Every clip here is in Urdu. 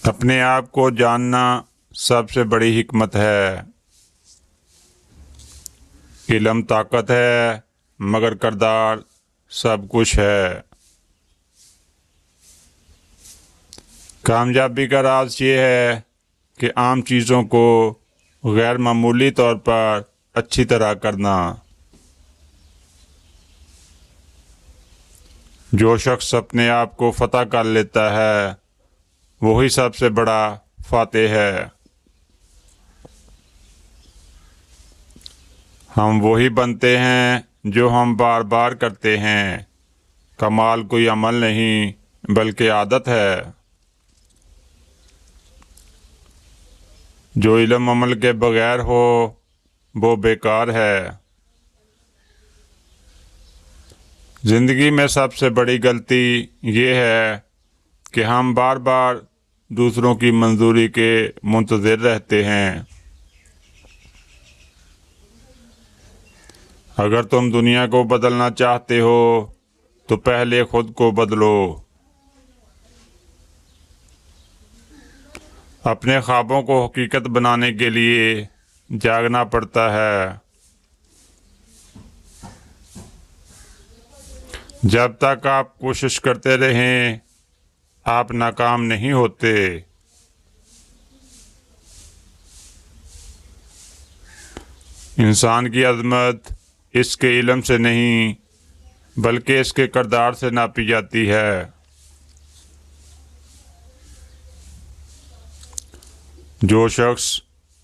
اپنے آپ کو جاننا سب سے بڑی حکمت ہے۔ علم طاقت ہے مگر کردار سب کچھ ہے۔ کامیابی کا راز یہ ہے کہ عام چیزوں کو غیر معمولی طور پر اچھی طرح کرنا۔ جو شخص اپنے آپ کو فتح کر لیتا ہے وہی سب سے بڑا فاتح ہے۔ ہم وہی بنتے ہیں جو ہم بار بار کرتے ہیں۔ کمال کوئی عمل نہیں بلکہ عادت ہے۔ جو علم عمل کے بغیر ہو وہ بیکار ہے۔ زندگی میں سب سے بڑی غلطی یہ ہے کہ ہم بار بار دوسروں کی منظوری کے منتظر رہتے ہیں۔ اگر تم دنیا کو بدلنا چاہتے ہو تو پہلے خود کو بدلو۔ اپنے خوابوں کو حقیقت بنانے کے لیے جاگنا پڑتا ہے۔ جب تک آپ کوشش کرتے رہیں آپ ناکام نہیں ہوتے۔ انسان کی عظمت اس کے علم سے نہیں بلکہ اس کے کردار سے ناپی جاتی ہے۔ جو شخص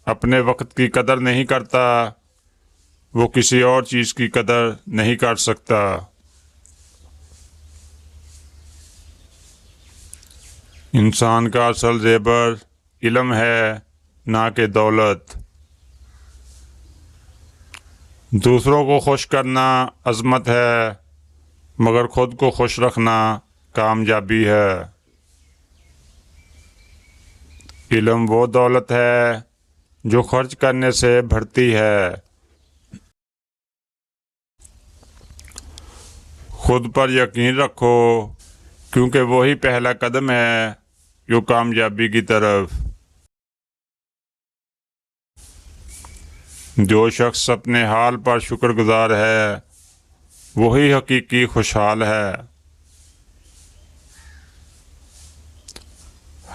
اپنے وقت کی قدر نہیں کرتا وہ کسی اور چیز کی قدر نہیں کر سکتا۔ انسان کا اصل زیور علم ہے نہ کہ دولت۔ دوسروں کو خوش کرنا عظمت ہے مگر خود کو خوش رکھنا کامیابی ہے۔ علم وہ دولت ہے جو خرچ کرنے سے بڑھتی ہے۔ خود پر یقین رکھو کیونکہ وہی پہلا قدم ہے جو کامیابی کی طرف۔ جو شخص اپنے حال پر شکر گزار ہے وہی حقیقی خوشحال ہے۔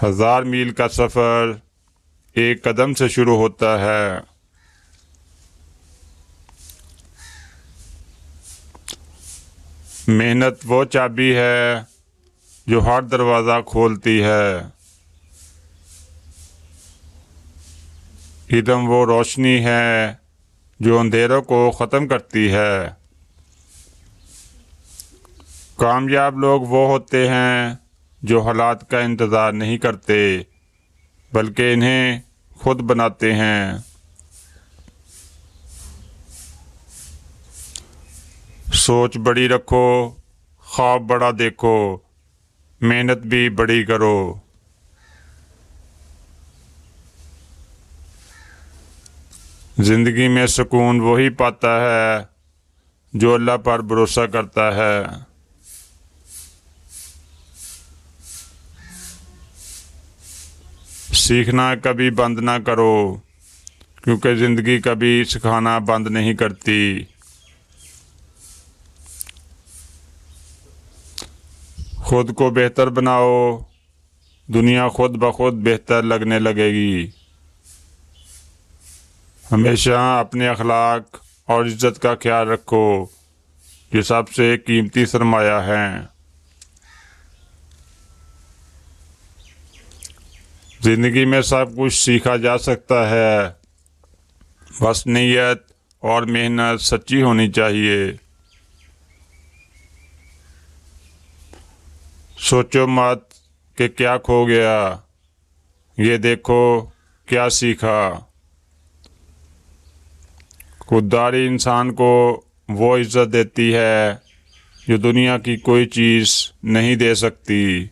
1000 میل کا سفر ایک قدم سے شروع ہوتا ہے۔ محنت وہ چابی ہے جو ہر دروازہ کھولتی ہے۔ علم وہ روشنی ہے جو اندھیروں کو ختم کرتی ہے۔ کامیاب لوگ وہ ہوتے ہیں جو حالات کا انتظار نہیں کرتے بلکہ انہیں خود بناتے ہیں۔ سوچ بڑی رکھو، خواب بڑا دیکھو، محنت بھی بڑی کرو۔ زندگی میں سکون وہی پاتا ہے جو اللہ پر بھروسہ کرتا ہے۔ سیکھنا کبھی بند نہ کرو کیونکہ زندگی کبھی سکھانا بند نہیں کرتی۔ خود کو بہتر بناؤ، دنیا خود بخود بہتر لگنے لگے گی۔ ہمیشہ اپنے اخلاق اور عزت کا خیال رکھو، یہ سب سے قیمتی سرمایہ ہیں۔ زندگی میں سب کچھ سیکھا جا سکتا ہے، بس نیت اور محنت سچی ہونی چاہیے۔ سوچو مت کہ کیا کھو گیا، یہ دیکھو کیا سیکھا۔ خودداری انسان کو وہ عزت دیتی ہے جو دنیا کی کوئی چیز نہیں دے سکتی۔